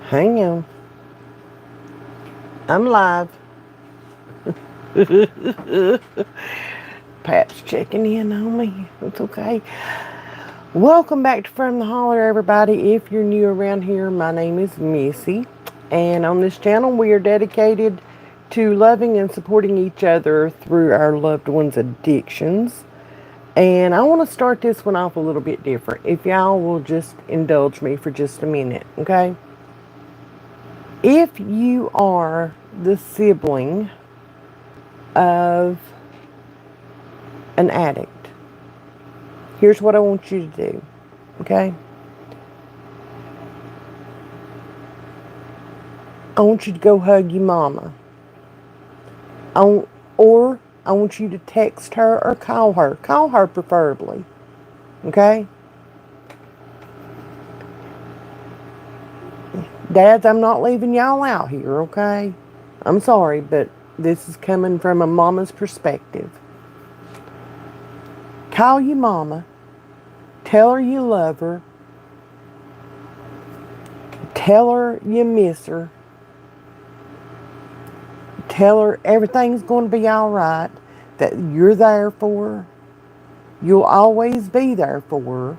Hang on. I'm live. Pat's checking in on me. It's okay. Welcome back to From the Holler, everybody. If you're new around here, my name is Missy. And on this channel, we are dedicated to loving and supporting each other through our loved ones' addictions. And I want to start this one off a little bit different. If y'all will just indulge me for just a minute, okay? If you are the sibling of an addict, here's what I want you to do, okay? I want you to go hug your mama. Or I want you to text her or call her. Call her preferably, okay? Dads, I'm not leaving y'all out here, okay? I'm sorry, but this is coming from a mama's perspective. Call your mama. Tell her you love her. Tell her you miss her. Tell her everything's going to be all right, that you're there for her. You'll always be there for her.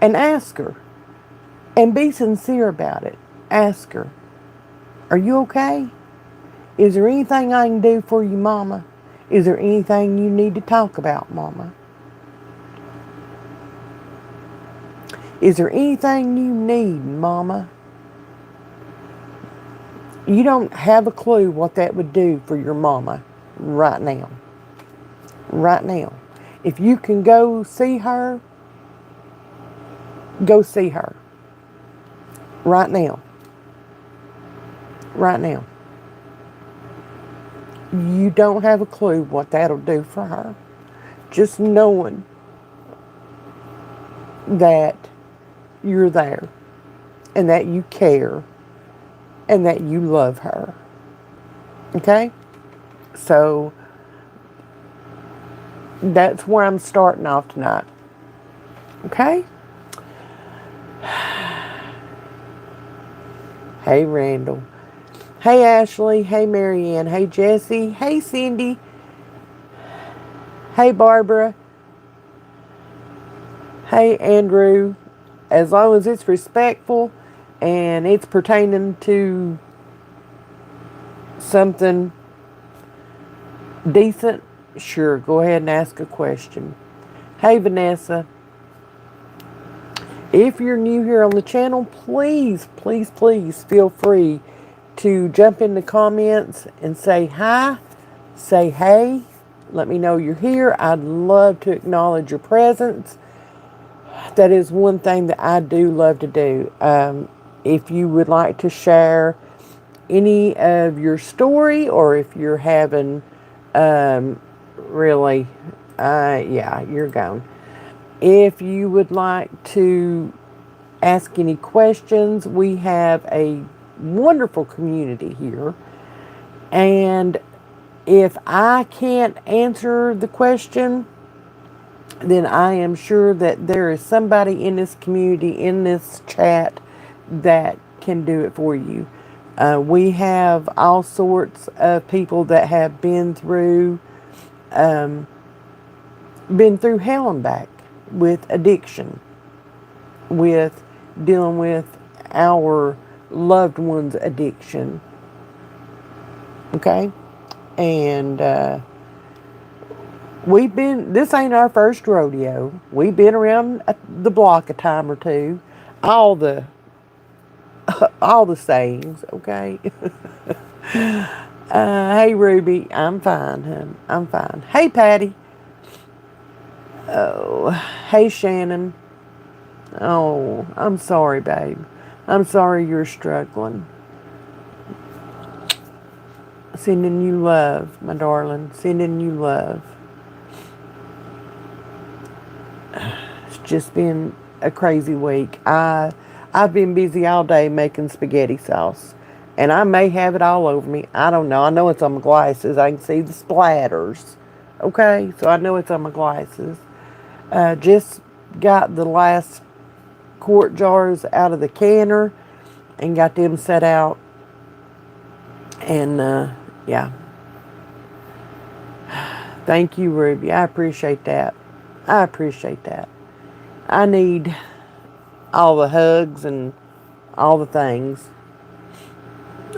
And ask her. And be sincere about it. Ask her, are you okay? Is there anything I can do for you, Mama? Is there anything you need to talk about, Mama? Is there anything you need, Mama? You don't have a clue what that would do for your mama right now. Right now. If you can go see her, go see her. Right now. Right now. You don't have a clue what that'll do for her. Just knowing that you're there and that you care and that you love her. Okay? So that's where I'm starting off tonight. Okay? Hey, Randall. Hey, Ashley. Hey, Marianne. Hey, Jesse. Hey, Cindy. Hey, Barbara. Hey, Andrew. As long as it's respectful and it's pertaining to something decent, sure, go ahead and ask a question. Hey, Vanessa. If you're new here on the channel, please, please, please feel free to jump in the comments and say hi, say hey, let me know you're here. I'd love to acknowledge your presence. That is one thing that I do love to do. If you would like to share any of your story, or if you're having really, yeah, you're gone. If you would like to ask any questions, we have a wonderful community here. And if I can't answer the question, then I am sure that there is somebody in this community, in this chat, that can do it for you. We have all sorts of people that have been through hell and back with addiction, with dealing with our loved ones' addiction. Okay? And this ain't our first rodeo. We've been around the block a time or two. All the sayings, okay? Hey, Ruby, I'm fine, hon. I'm fine. Hey, Patty. Oh, hey, Shannon. Oh, I'm sorry, babe. I'm sorry you're struggling. Sending you love, my darling. Sending you love. It's just been a crazy week. I've been busy all day making spaghetti sauce. And I may have it all over me. I don't know. I know it's on my glasses. I can see the splatters. Okay? So I know it's on my glasses. Just got the last quart jars out of the canner. and got them set out. And yeah, thank you, Ruby. I appreciate that. I appreciate that. I need all the hugs and all the things.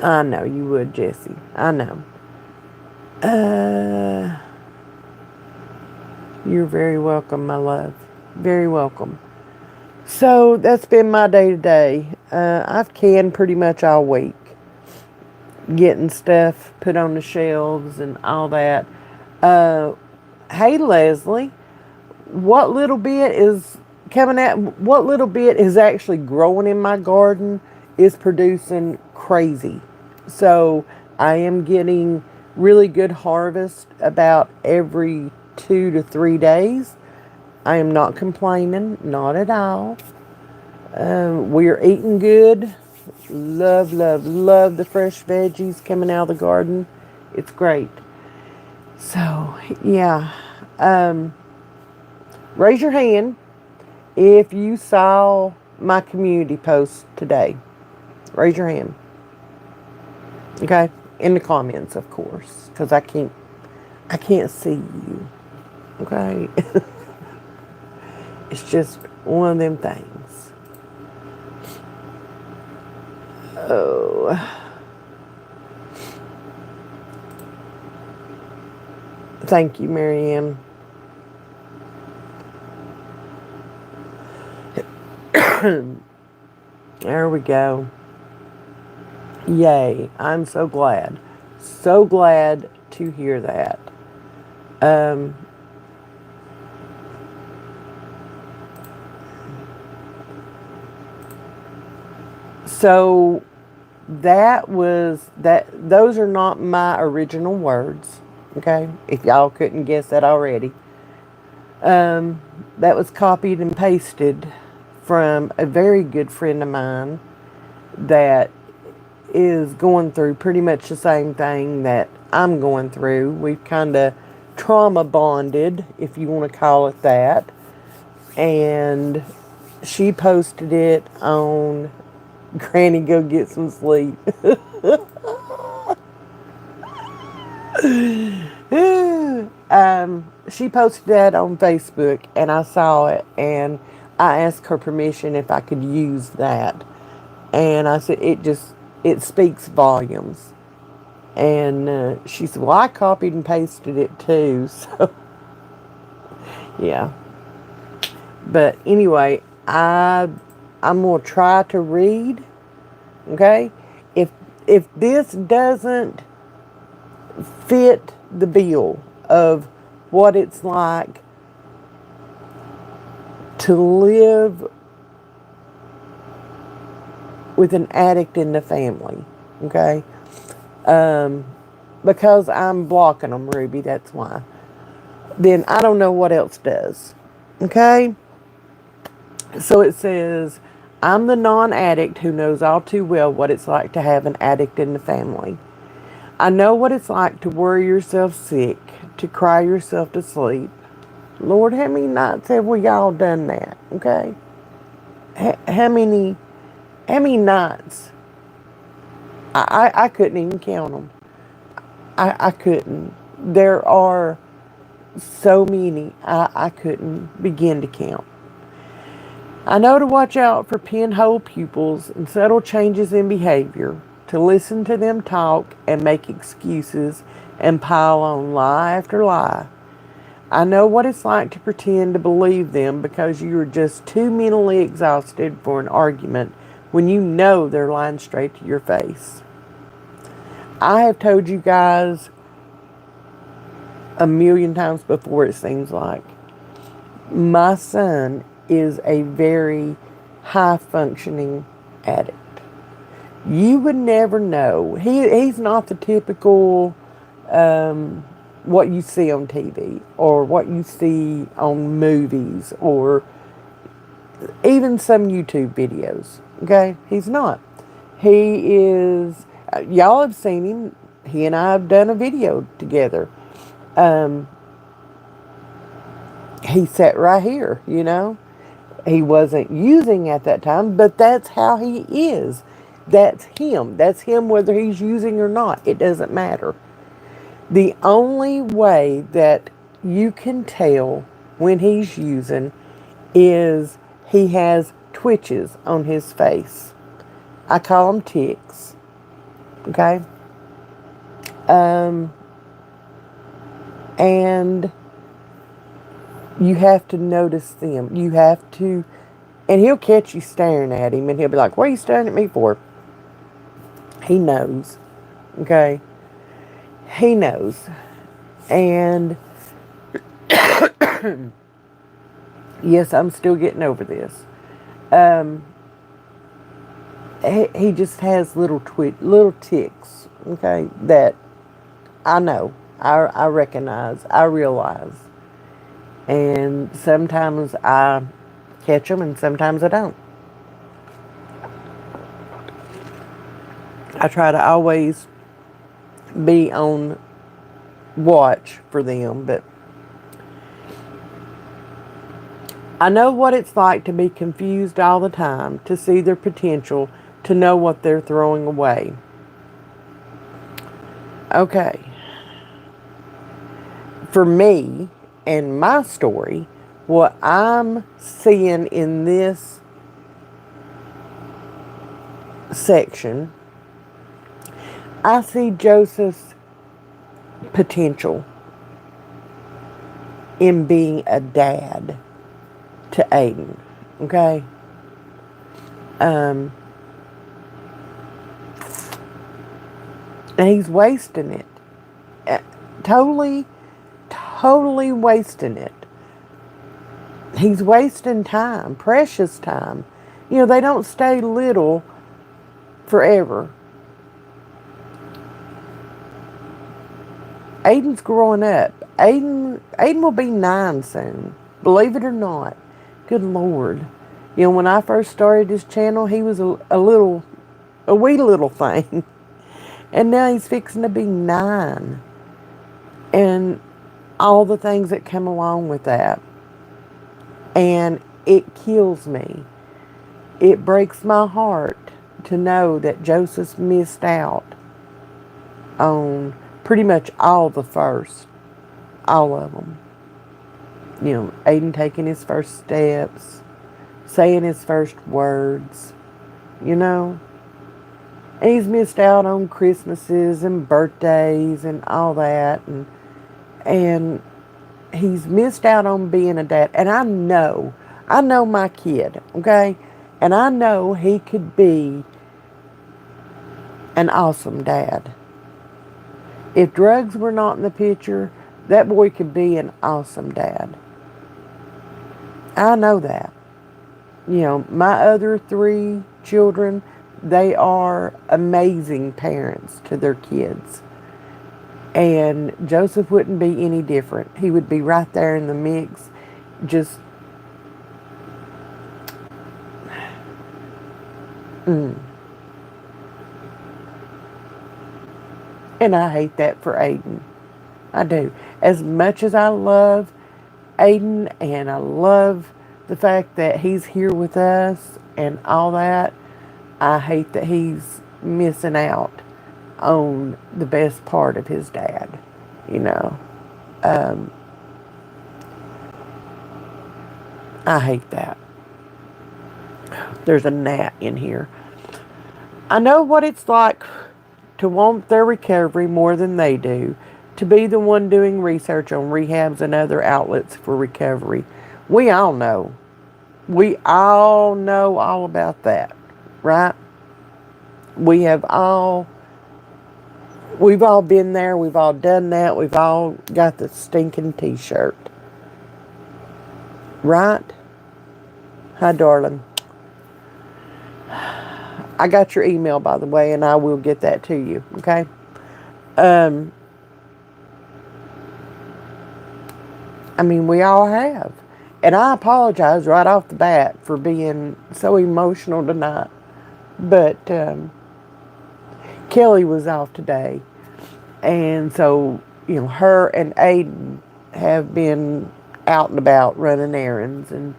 I know you would, Jesse. I know. You're very welcome, my love. Very welcome. So that's been my day today. I've canned pretty much all week, getting stuff put on the shelves and all that. Hey, Leslie, what little bit is what little bit is actually growing in my garden is producing crazy. So I am getting really good harvest about every 2 to 3 days. I am not complaining, not at all. We're eating good. Love, love, love the fresh veggies coming out of the garden. It's great. So, yeah. Raise your hand if you saw my community post today. Raise your hand. Okay? In the comments, of course, because I can't see you. Okay? It's just one of them things. Oh. Thank you, Marianne. There we go. Yay. I'm so glad. So glad to hear that. So those are not my original words. Okay? If y'all couldn't guess that already. That was copied and pasted from a very good friend of mine that is going through pretty much the same thing that I'm going through. We've kind of trauma bonded, if you want to call it that. And she posted it on Granny Go Get Some Sleep. She posted that on Facebook, and I saw it, and I asked her permission if I could use that. And I said, it speaks volumes. And she said, well, I copied and pasted it too. So, yeah. But anyway, I'm going to try to read. Okay? If this doesn't fit the bill of what it's like to live with an addict in the family, okay? Because I'm blocking them, Ruby, that's why. Then I don't know what else does, okay? So it says, I'm the non-addict who knows all too well what it's like to have an addict in the family. I know what it's like to worry yourself sick, to cry yourself to sleep. Lord, how many nights have we all done that, okay? How many nights? I couldn't even count them. I couldn't. There are so many I couldn't begin to count. I know to watch out for pinhole pupils and subtle changes in behavior, to listen to them talk and make excuses and pile on lie after lie. I know what it's like to pretend to believe them because you are just too mentally exhausted for an argument when you know they're lying straight to your face. I have told you guys a million times before, it seems like. My son is a very high functioning addict. You would never know. He's not the typical what you see on TV or what you see on movies or even some YouTube videos. Okay? He's not. He is, y'all have seen him. He and I have done a video together. He sat right here, you know. He wasn't using at that time, but that's how he is. That's him. That's him whether he's using or not. It doesn't matter. The only way that you can tell when he's using is he has twitches on his face. I call them ticks. Okay? And you have to notice them. You have to, and he'll catch you staring at him and he'll be like, what are you staring at me for? He knows. Okay? He knows. And yes, I'm still getting over this. He just has little ticks, okay, that I know, I recognize, I realize. And sometimes I catch them and sometimes I don't. I try to always be on watch for them, but I know what it's like to be confused all the time, to see their potential, to know what they're throwing away. Okay. For me and my story, what I'm seeing in this section, I see Joseph's potential in being a dad to Aiden. Okay? And he's wasting it. Totally wasting it. He's wasting time, precious time. You know, they don't stay little forever. Aiden's growing up. Aiden will be 9 soon. Believe it or not. Good Lord. You know, when I first started this channel, he was a wee little thing. And now he's fixing to be 9. And all the things that come along with that. And it kills me. It breaks my heart to know that Joseph missed out on pretty much all the first. All of them. You know, Aiden taking his first steps, saying his first words, you know. And he's missed out on Christmases and birthdays and all that. And he's missed out on being a dad. And I know my kid, okay? And I know he could be an awesome dad. If drugs were not in the picture, that boy could be an awesome dad. I know that. You know, my other 3 children, they are amazing parents to their kids. And Joseph wouldn't be any different. He would be right there in the mix, just... And I hate that for Aiden. I do. As much as I love Aiden and I love the fact that he's here with us and all that, I hate that he's missing out on the best part of his dad, you know. I hate that. There's a gnat in here. I know what it's like to want their recovery more than they do, to be the one doing research on rehabs and other outlets for recovery. We all know. We all know all about that, right? We've all been there, we've all done that, we've all got the stinking t-shirt. Right? Hi, darling. I got your email, by the way, and I will get that to you, okay? I mean, we all have. And I apologize right off the bat for being so emotional tonight. But Kelly was off today. And so, you know, her and Aiden have been out and about running errands and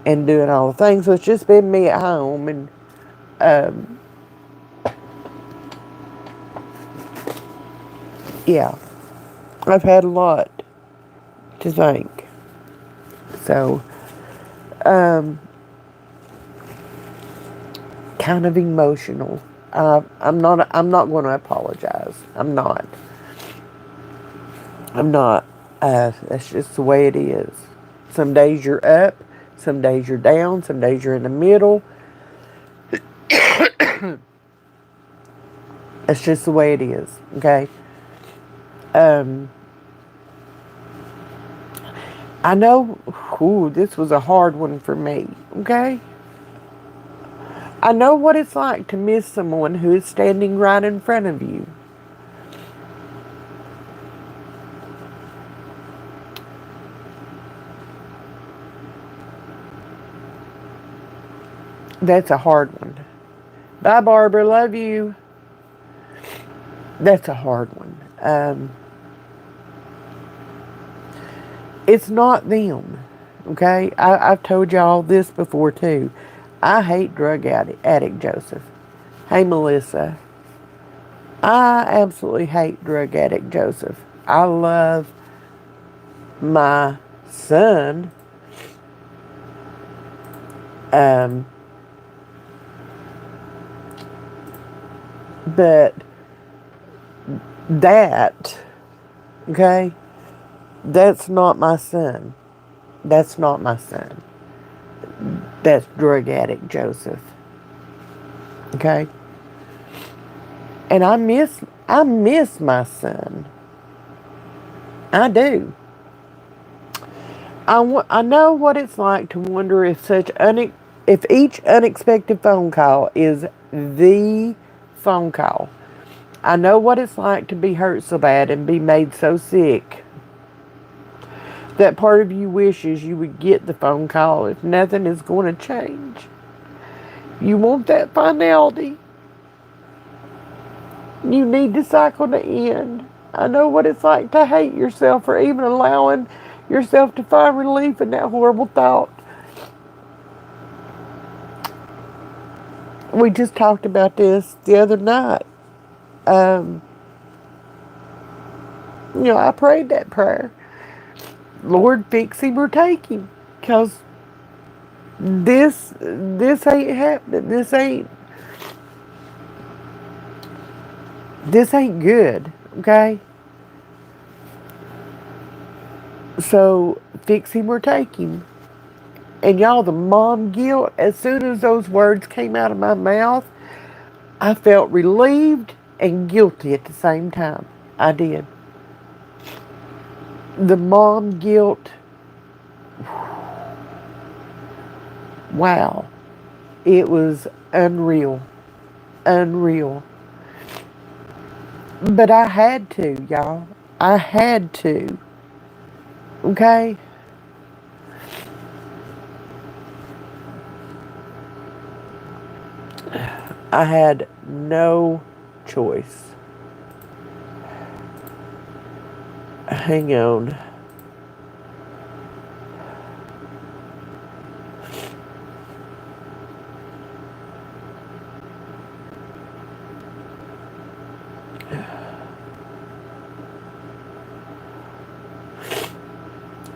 doing all the things. So it's just been me at home. And Yeah, I've had a lot to thank. So, um, kind of emotional. I'm not. I'm not going to apologize. I'm not. I'm not. That's just the way it is. Some days you're up. Some days you're down. Some days you're in the middle. That's just the way it is. Okay. Um, I know. Ooh, this was a hard one for me. Okay. I know what it's like to miss someone who is standing right in front of you. That's a hard one. Bye, Barbara. Love you. That's a hard one. It's not them. Okay? I've told y'all this before too. I hate drug addict Joseph. Hey, Melissa. I absolutely hate drug addict Joseph. I love my son. Um, but that, okay, that's not my son. That's not my son. That's drug addict Joseph. Okay? And I miss my son. I do. I know what it's like to wonder if each unexpected phone call is the phone call. I know what it's like to be hurt so bad and be made so sick that part of you wishes you would get the phone call if nothing is going to change. You want that finality. You need the cycle to end. I know what it's like to hate yourself for even allowing yourself to find relief in that horrible thought. We just talked about this the other night. Um, I prayed that prayer. Lord, fix him or take him. Because this ain't happening. This ain't good. Okay? So fix him or take him. And y'all, the mom guilt, as soon as those words came out of my mouth, I felt relieved and guilty at the same time. I did. The mom guilt, wow. It was unreal. Unreal. But I had to, y'all. I had to. Okay? I had no choice. Hang on.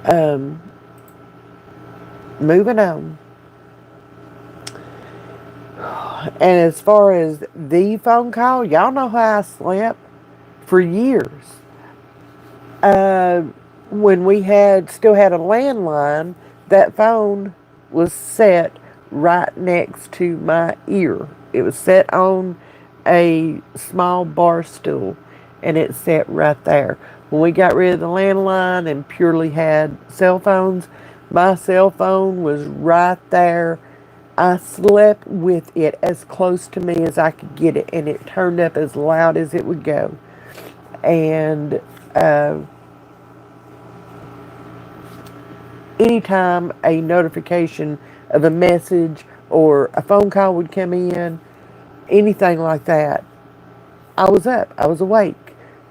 Um, Moving on. And as far as the phone call, y'all know how I slept for years. Uh, when we still had a landline, that phone was set right next to my ear. It was set on a small bar stool, and it sat right there. When we got rid of the landline and purely had cell phones, my cell phone was right there. I slept with it as close to me as I could get it, and it turned up as loud as it would go. And uh, anytime a notification of a message or a phone call would come in, anything like that, I was up. I was awake.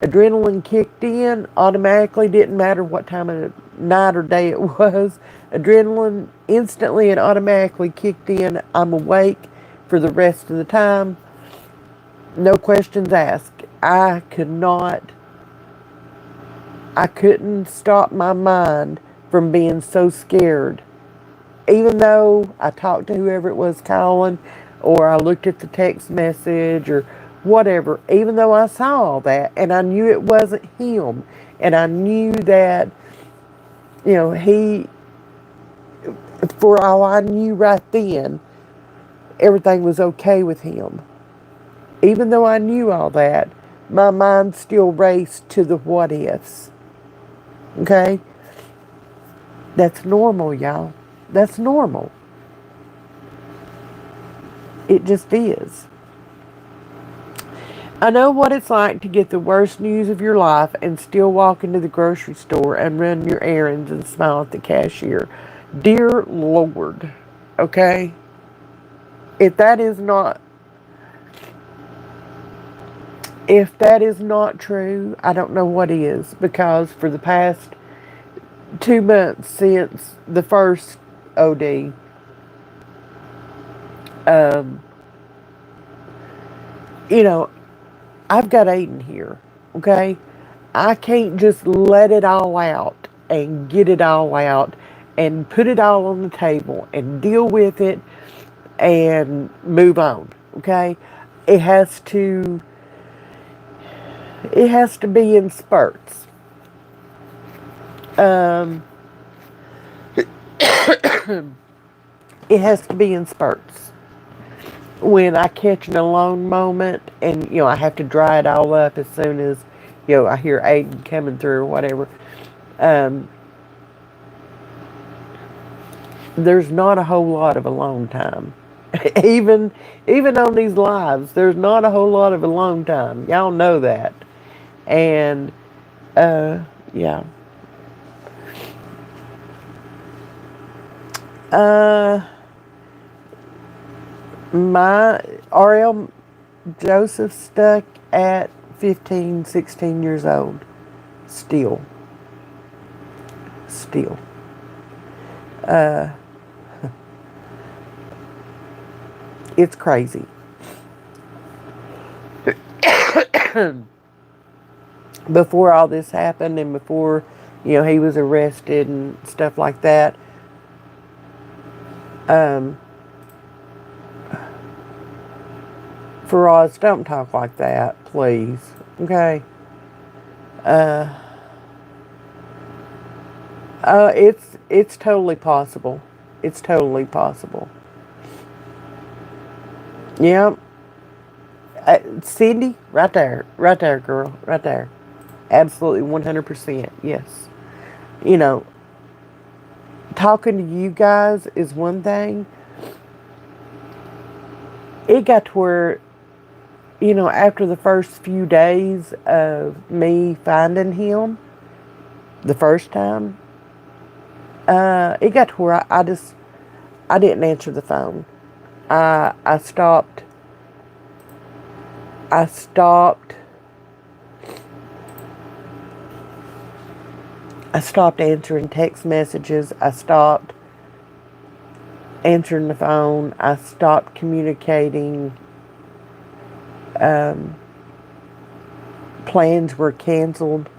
Adrenaline kicked in automatically. Didn't matter what time of night or day it was. Adrenaline instantly and automatically kicked in. I'm awake for the rest of the time. No questions asked. I could not I couldn't stop my mind from being so scared. Even though I talked to whoever it was calling, or I looked at the text message, or whatever, even though I saw all that and I knew it wasn't him, and I knew that, he, for all I knew right then, everything was okay with him. Even though I knew all that, my mind still raced to the what ifs. Okay? That's normal, y'all. That's normal. It just is. I know what it's like to get the worst news of your life and still walk into the grocery store and run your errands and smile at the cashier. Dear Lord, okay? If that is not if that is not true, I don't know what is, because for the past 2 months since the first OD, um, you know, I've got Aiden here, okay? I can't just let it all out and get it all out and put it all on the table and deal with it and move on, okay? It has to it has to be in spurts. Um, it has to be in spurts. When I catch an alone moment and, I have to dry it all up as soon as, I hear Aiden coming through or whatever, um, there's not a whole lot of alone time. even even on these lives, there's not a whole lot of alone time. Y'all know that. And yeah. Uh my RL Joseph stuck at 15, 16 years old. Still. Still. It's crazy. Before all this happened and before, he was arrested and stuff like that, Faraz, don't talk like that, please. Okay? It's totally possible. It's totally possible. Yep. Cindy, right there, girl, right there. Absolutely, 100%. Yes. You know, talking to you guys is one thing. It got to where, after the first few days of me finding him, the first time, it got to where I didn't answer the phone. I stopped. I stopped. I stopped answering text messages. I stopped answering the phone. I stopped communicating. Plans were canceled.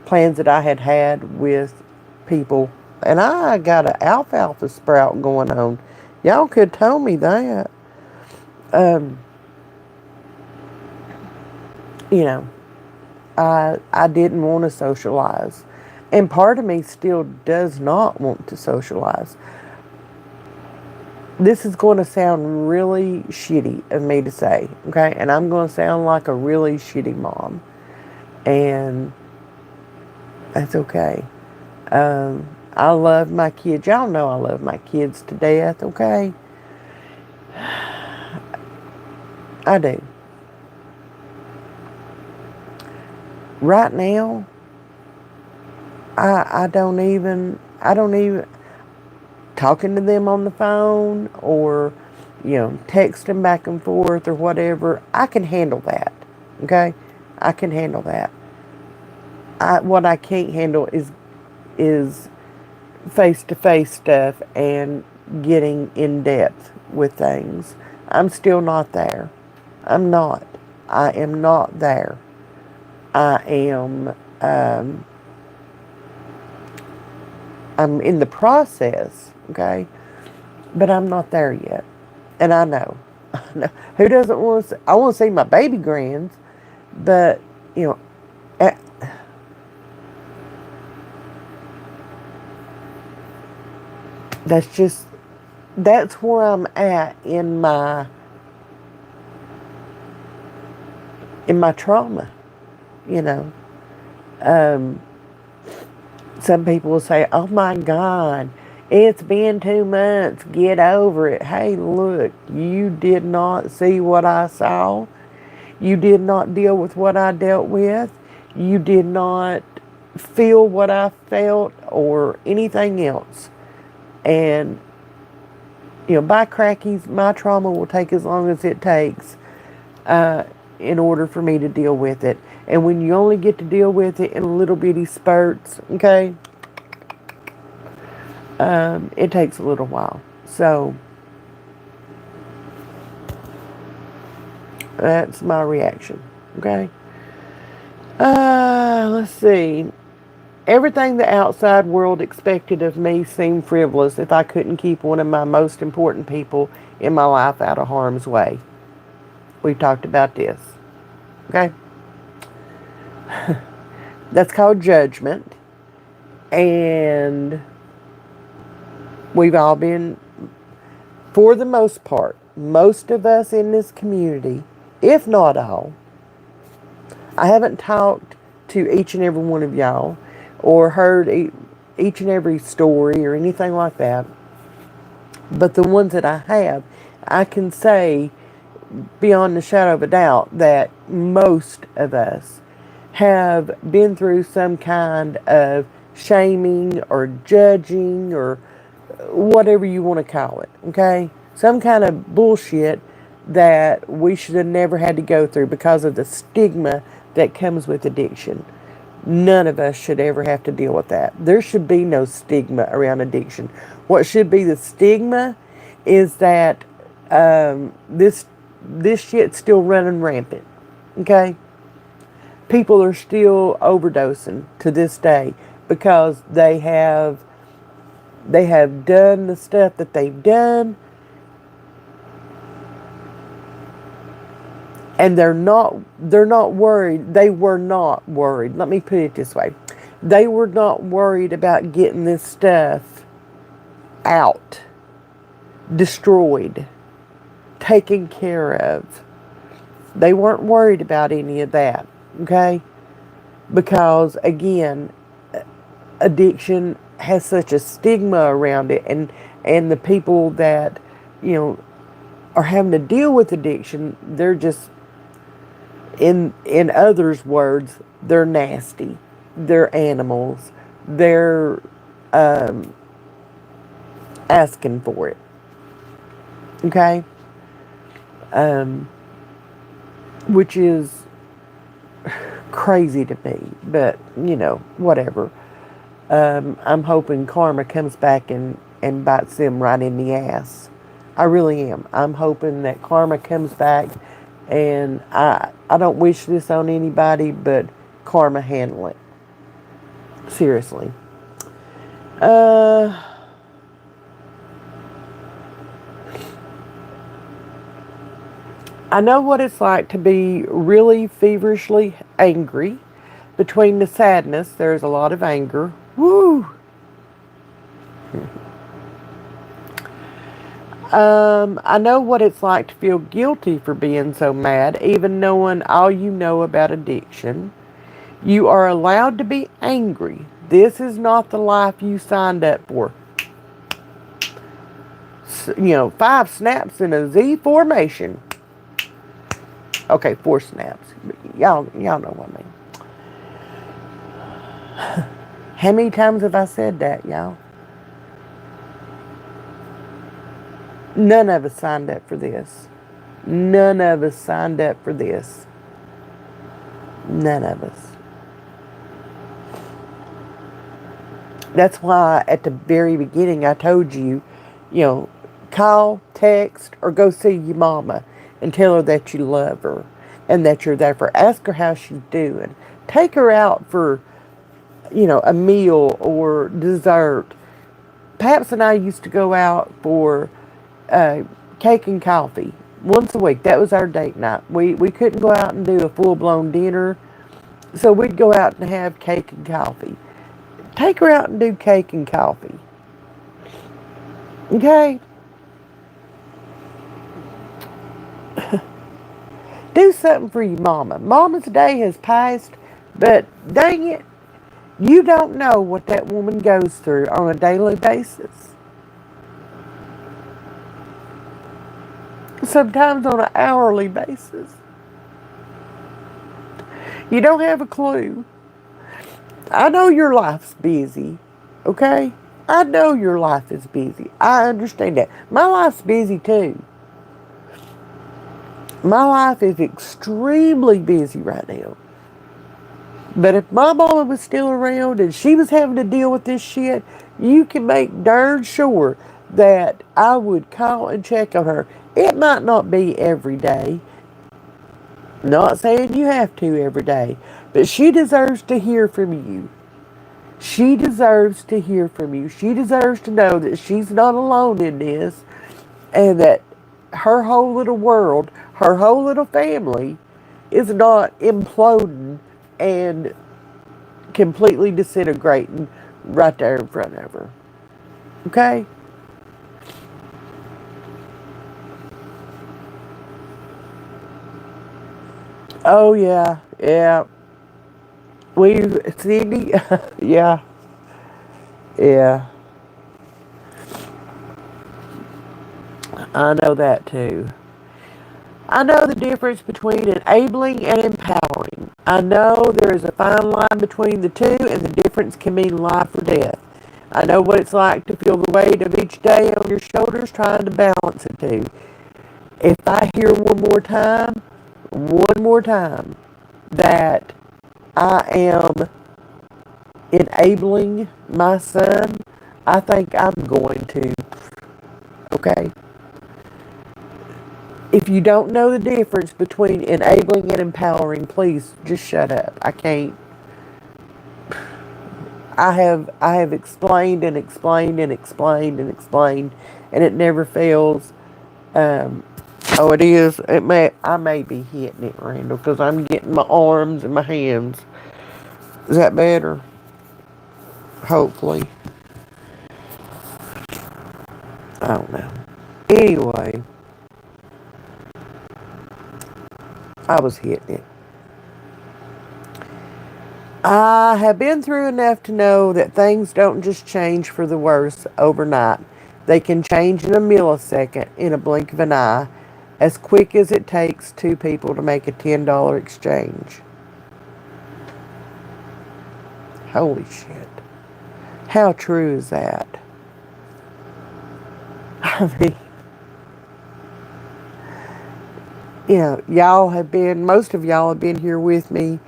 Plans that I had had with people. And I got an alfalfa sprout going on. Y'all could have told me that. You know, I didn't want to socialize. And part of me still does not want to socialize. This is going to sound really shitty of me to say, okay? And I'm going to sound like a really shitty mom. And that's okay. I love my kids. Y'all know I love my kids to death, okay? I do. Right now, I don't even talking to them on the phone or, texting back and forth or whatever. I can handle that. Okay? I can handle that. What I can't handle is face-to-face stuff and getting in depth with things. I'm still not there. I'm not. I am not there. I am I'm in the process, okay? But I'm not there yet. And I know. Who doesn't want to see, I want to see my baby grands, but, you know, eh, that's just, that's where I'm at in my trauma, you know. Um, some people will say, oh my God, it's been 2 months, get over it. Hey, look, you did not see what I saw. You did not deal with what I dealt with. You did not feel what I felt or anything else. And, you know, by crackies, my trauma will take as long as it takes uh, in order for me to deal with it. And when you only get to deal with it in little bitty spurts, okay, it takes a little while. So that's my reaction, okay? Let's see. Everything the outside world expected of me seemed frivolous if I couldn't keep one of my most important people in my life out of harm's way. We've talked about this. Okay? That's called judgment. And we've all been, for the most part, most of us in this community, if not all, I haven't talked to each and every one of y'all or heard each and every story or anything like that. But the ones that I have, I can say beyond the shadow of a doubt that most of us have been through some kind of shaming or judging or whatever you want to call it, okay? Some kind of bullshit that we should have never had to go through because of the stigma that comes with addiction. None of us should ever have to deal with that. There should be no stigma around addiction. What should be the stigma is that this shit's still running rampant. Okay? People are still overdosing to this day because they have done the stuff that they've done, and they're not worried. They were not worried. Let me put it this way. They were not worried about getting this stuff out, destroyed, taken care of. They weren't worried about any of that, okay? Because, again, addiction has such a stigma around it, and the people that, you know, are having to deal with addiction, they're just, in others' words, they're nasty. They're animals. They're asking for it. Okay? Which is crazy to me, but, you know, whatever. I'm hoping karma comes back and bites them right in the ass. I really am. I'm hoping that karma comes back, and I don't wish this on anybody, but karma handle it. Seriously. I know what it's like to be really feverishly angry. Between the sadness, there's a lot of anger. Woo! I know what it's like to feel guilty for being so mad, even knowing all you know about addiction. You are allowed to be angry. This is not the life you signed up for. You know, 5 snaps in a Z formation. Okay, 4 snaps. Y'all know what I mean. How many times have I said that, y'all? None of us signed up for this. None of us signed up for this. None of us. That's why at the very beginning I told you, you know, call, text, or go see your mama and tell her that you love her and that you're there for her. Ask her how she's doing. Take her out for, you know, a meal or dessert. Paps and I used to go out for uh, cake and coffee once a week. That was our date night. We couldn't go out and do a full blown dinner, so we'd go out and have cake and coffee. Take her out and do cake and coffee. Okay? Do something for your mama. Mama's day has passed, but dang it, you don't know what that woman goes through on a daily basis. Sometimes on an hourly basis. You don't have a clue. I know your life's busy, okay? I know your life is busy. I understand that. My life's busy too. My life is extremely busy right now. But if my mama was still around and she was having to deal with this shit, you can make darn sure that I would call and check on her. It might not be every day. Not saying you have to every day. But she deserves to hear from you. She deserves to hear from you. She deserves to know that she's not alone in this and that her whole little world, her whole little family is not imploding and completely disintegrating right there in front of her. Okay? Oh, yeah. Yeah. Cindy, yeah. Yeah. I know that too. I know the difference between enabling and empowering. I know there is a fine line between the two, and the difference can mean life or death. I know what it's like to feel the weight of each day on your shoulders trying to balance it too. If I hear one more time, that I am enabling my son, I think I'm going to. Okay? If you don't know the difference between enabling and empowering, please just shut up. I can't. I have explained and explained and explained and explained, and it never fails. Oh, it is. I may be hitting it, Randall, because I'm getting my arms and my hands. Is that better? Hopefully. I don't know. Anyway, I was hitting it. I have been through enough to know that things don't just change for the worse overnight. They can change in a millisecond, in a blink of an eye, as quick as it takes two people to make a $10 exchange. Holy shit. How true is that? I mean, most of y'all have been here with me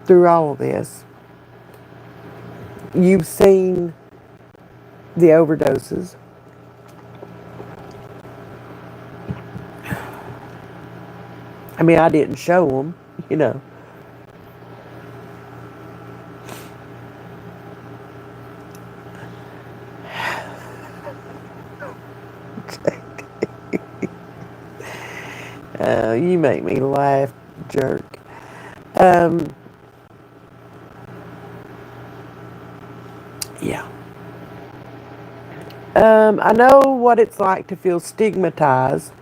through all of this. You've seen the overdoses. I mean, I didn't show them, you know. You make me laugh, jerk. Yeah. I know what it's like to feel stigmatized,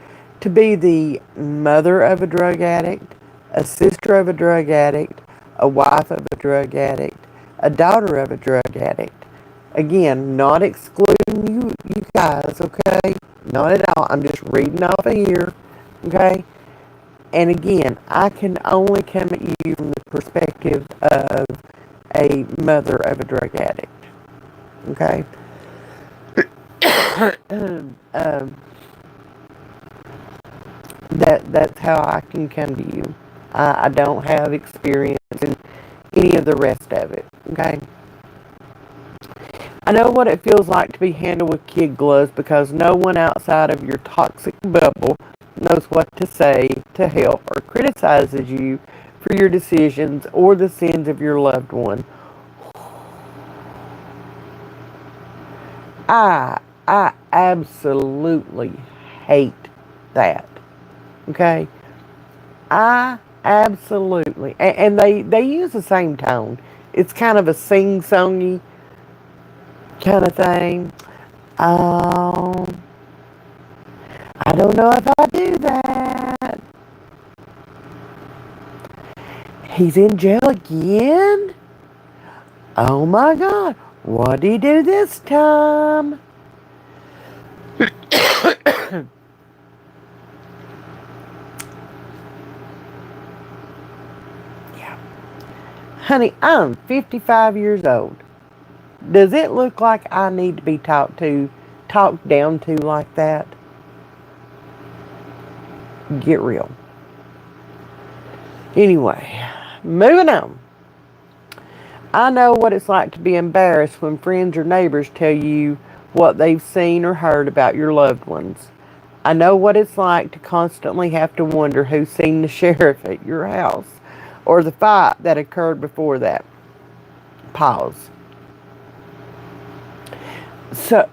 to be the mother of a drug addict, a sister of a drug addict, a wife of a drug addict, a daughter of a drug addict. Again, not excluding you guys, okay? Not at all. I'm just reading off of here, okay? And again, I can only come at you from the perspective of a mother of a drug addict, okay? That's how I can come to you. I don't have experience in any of the rest of it, okay? I know what it feels like to be handled with kid gloves because no one outside of your toxic bubble knows what to say to help or criticizes you for your decisions or the sins of your loved one. I absolutely hate that. Okay? I absolutely, and they use the same tone. It's kind of a sing-songy kind of thing. Oh, I don't know if I do that. He's in jail again? Oh my God. What did he do this time? Yeah. Honey, I'm 55 years old. Does it look like I need to be talked down to like that? Get real. Anyway, moving on. I know what it's like to be embarrassed when friends or neighbors tell you what they've seen or heard about your loved ones. I know what it's like to constantly have to wonder who's seen the sheriff at your house or the fight that occurred before that. Pause. So,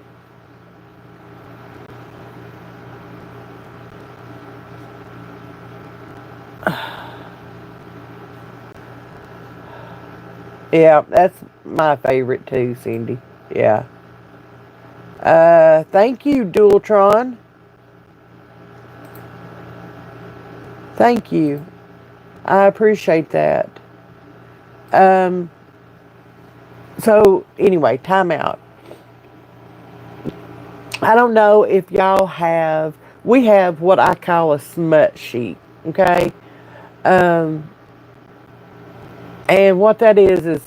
yeah, that's my favorite too, Cindy. Yeah. Thank you, Dualtron. Thank you. I appreciate that. Um, so anyway, time out. I don't know if y'all have, we have what I call a smut sheet, okay? Um, and what that is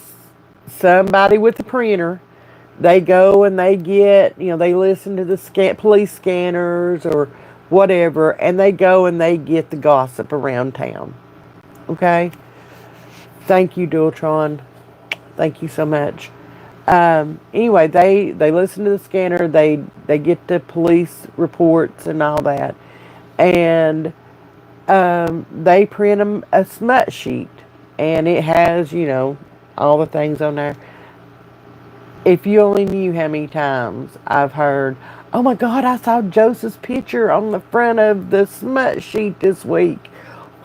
somebody with a printer, they go and they get, they listen to the police scanners or whatever, and they go and they get the gossip around town, okay? Thank you, Dualtron. Thank you so much. Anyway, they listen to the scanner. They get the police reports and all that, and they print them a smut sheet, and it has all the things on there. If you only knew how many times I've heard, "Oh my God, I saw Joseph's picture on the front of the smut sheet this week.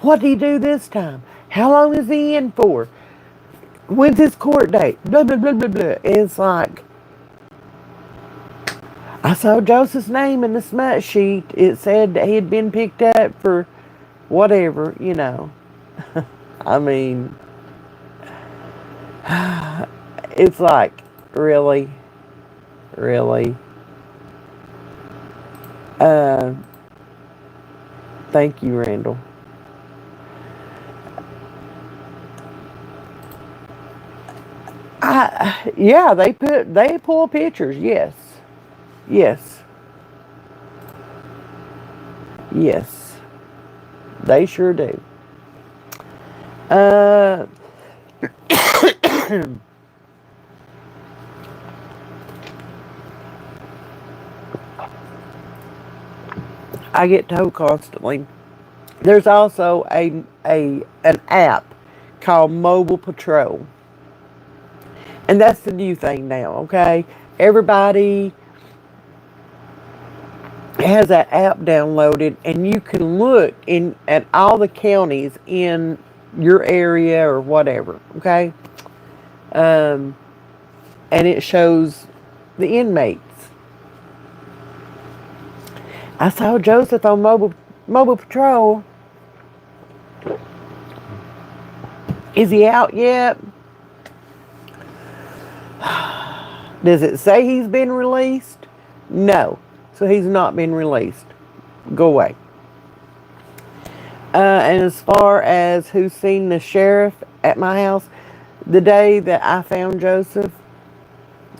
What did he do this time? How long is he in for? When's his court date? Blah, blah, blah, blah, blah." It's like, I saw Joseph's name in the smut sheet. It said that he had been picked up for whatever. I mean, it's like, really? Really? Uh, Thank you, Randall. Yeah, they pull pictures. Yes, yes, yes. They sure do. Uh, I get told constantly. There's also an app called Mobile Patrol, and that's the new thing now. Okay, everybody has that app downloaded, and you can look in at all the counties in your area or whatever. Okay, um, and it shows the inmates. I saw Joseph on mobile patrol. Is he out yet? Does it say he's been released? No. So he's not been released. Go away. And as far as who's seen the sheriff at my house, the day that I found Joseph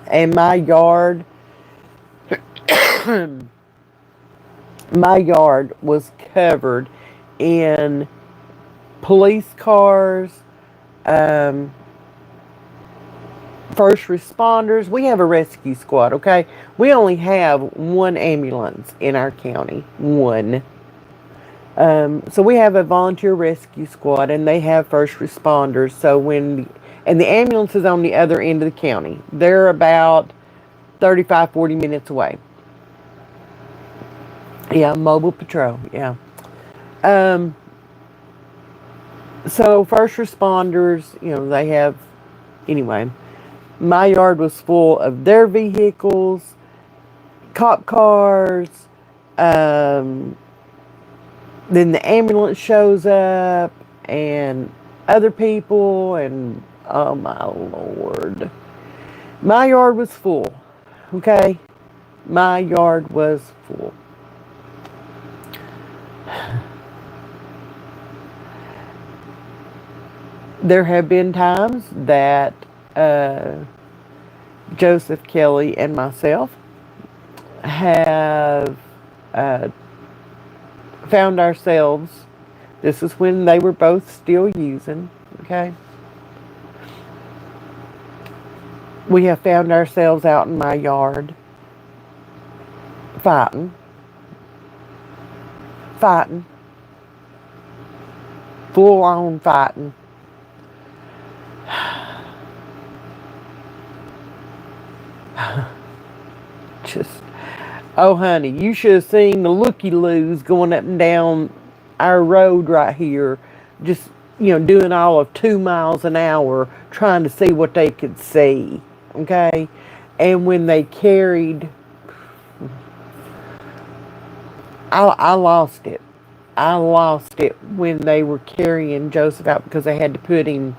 and my yard was covered in police cars, um, first responders. We have a rescue squad, okay? We only have one ambulance in our county. One. So we have a volunteer rescue squad, and they have first responders. So and the ambulance is on the other end of the county. They're about 35, 40 minutes away. Yeah, mobile patrol. Yeah. Um, so first responders, they have, anyway, my yard was full of their vehicles, cop cars, um, then the ambulance shows up and other people, and oh my lord. My yard was full. Okay? My yard was full. There have been times that uh, Joseph Kelly and myself have uh, found ourselves, this is when they were both still using, okay? We have found ourselves out in my yard fighting, full on fighting. Just, oh honey, you should have seen the looky-loos going up and down our road right here, just, doing all of 2 miles an hour, trying to see what they could see, okay? And when they carried, I lost it. I lost it when they were carrying Joseph out because they had to put him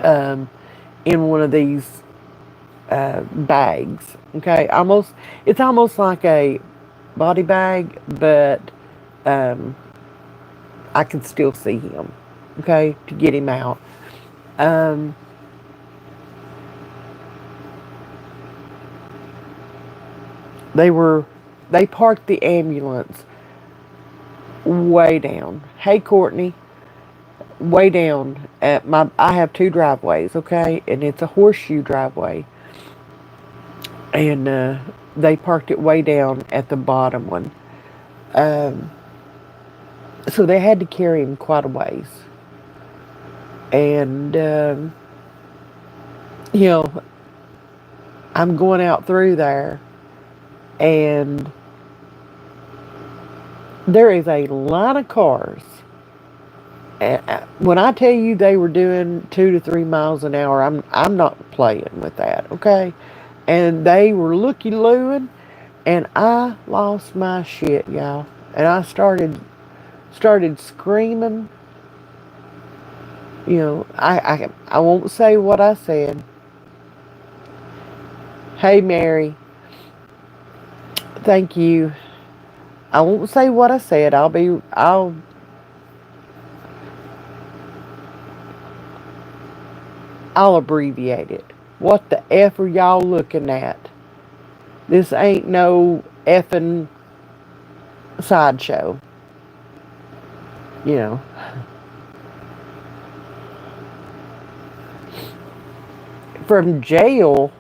in one of these bags. Okay, it's almost like a body bag, but I can still see him. Okay, to get him out. Um, they parked the ambulance way down. Hey Courtney, way down at I have 2 driveways, okay, and it's a horseshoe driveway, and they parked it way down at the bottom one. Um, so they had to carry him quite a ways, and you know, I'm going out through there, and there is a lot of cars. When I tell you they were doing 2 to 3 miles an hour, I'm not playing with that, okay? And they were looky-looing, and I lost my shit, y'all. And I started screaming. I won't say what I said. Hey Mary, thank you. I won't say what I said. I'll abbreviate it. What the F are y'all looking at? This ain't no effing sideshow. You know. From jail?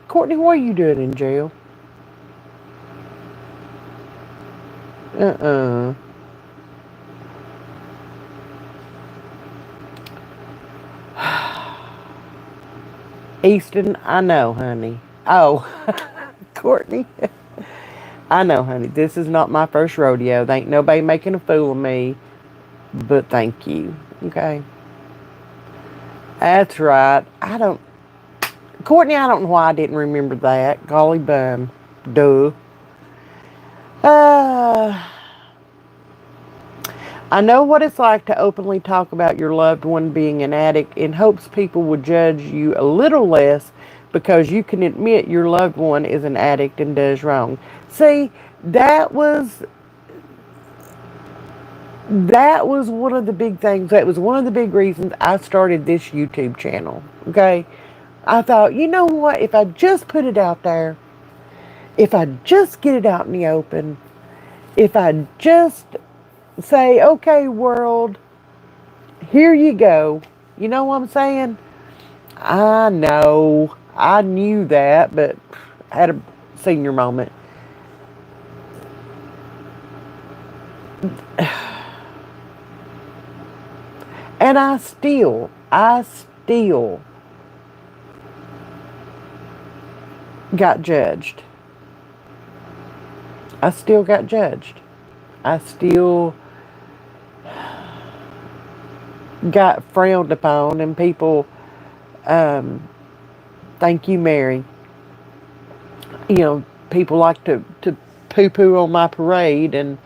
Courtney, what are you doing in jail? Uh-uh. Easton, I know, honey. Oh, Courtney. I know, honey. This is not my first rodeo. There ain't nobody making a fool of me. But thank you. Okay. That's right. Courtney, I don't know why I didn't remember that. Golly bum. Duh. I know what it's like to openly talk about your loved one being an addict in hopes people would judge you a little less because you can admit your loved one is an addict and does wrong. See, that was one of the big things. That was one of the big reasons I started this YouTube channel. Okay? I thought, you know what? If I just put it out there, if I just get it out in the open, if I just say, okay, world, here you go. You know what I'm saying? I know. I knew that, but I had a senior moment. And I still got judged. I still got judged. I still got frowned upon, and people, thank you, Mary. You know, people like to poo poo on my parade and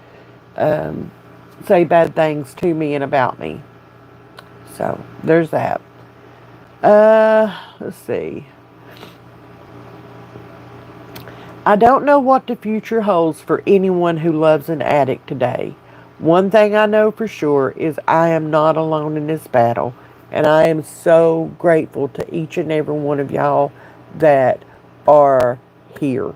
say bad things to me and about me. So there's that. Let's see. I don't know what the future holds for anyone who loves an addict today. One thing I know for sure is I am not alone in this battle, and I am so grateful to each and every one of y'all that are here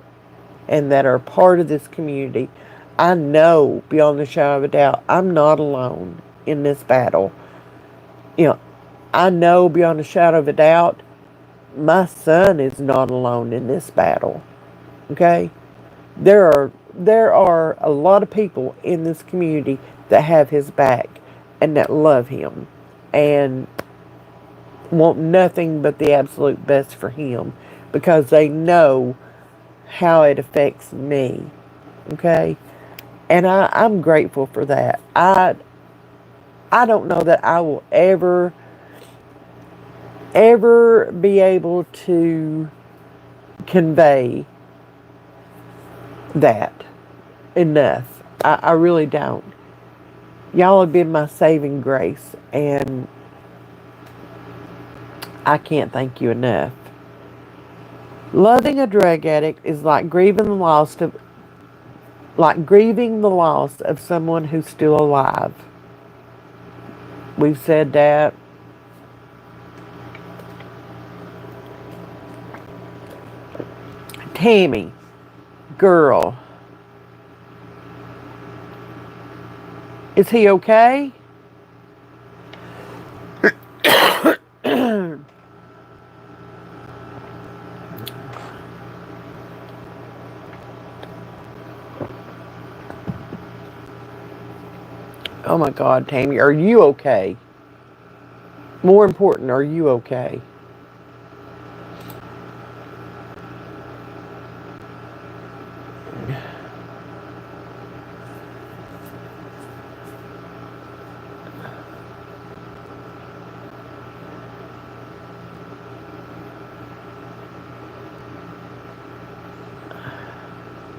and that are part of this community. I know beyond the shadow of a doubt I'm not alone in this battle. You know, I know beyond a shadow of a doubt my son is not alone in this battle. Okay? There are a lot of people in this community that have his back and that love him and want nothing but the absolute best for him because they know how it affects me. Okay? And I'm grateful for that. I don't know that I will ever be able to convey that enough. I really don't. Y'all have been my saving grace, and I can't thank you enough. Loving a drug addict is like grieving the loss of someone who's still alive. We've said that. Tammy, girl, is he okay? Oh my God, Tammy, are you okay? More important, are you okay?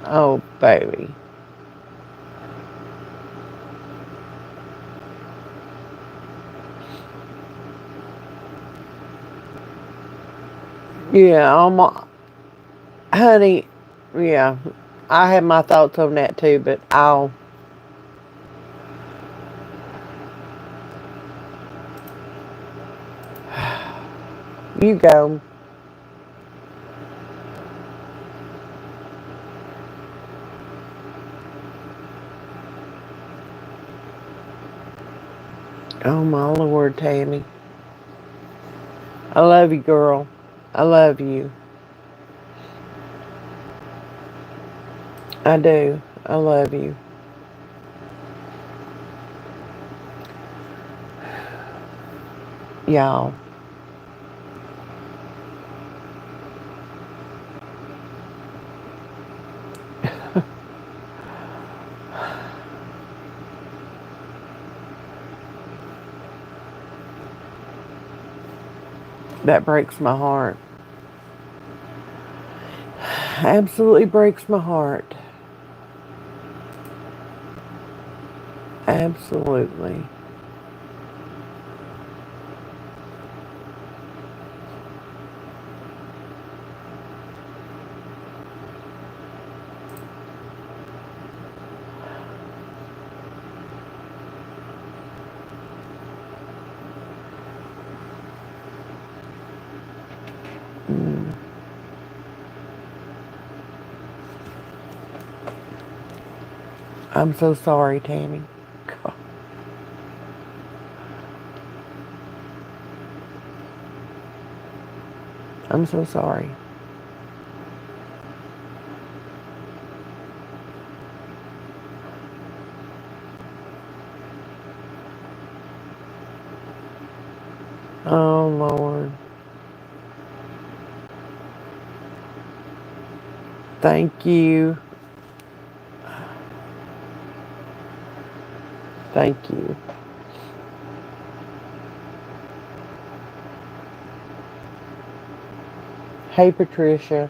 Oh, baby. Yeah, honey, yeah, I have my thoughts on that too, but you go. Oh my Lord, Tammy. I love you, girl. I love you. I do. I love you. Y'all. That breaks my heart. Absolutely breaks my heart. Absolutely. Mm. I'm so sorry, Tammy. God. I'm so sorry. Oh, Lord. Thank you. Thank you. Hey, Patricia.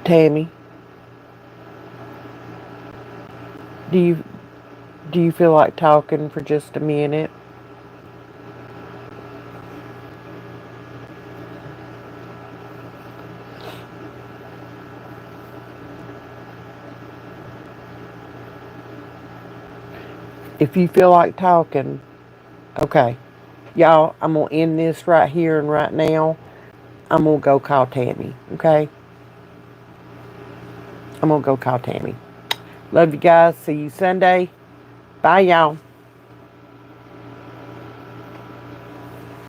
Tammy, do you feel like talking for just a minute? If you feel like talking, okay. Y'all, I'm going to end this right here and right now. I'm going to go call Tammy, okay? I'm going to go call Tammy. Love you guys. See you Sunday. Bye, y'all.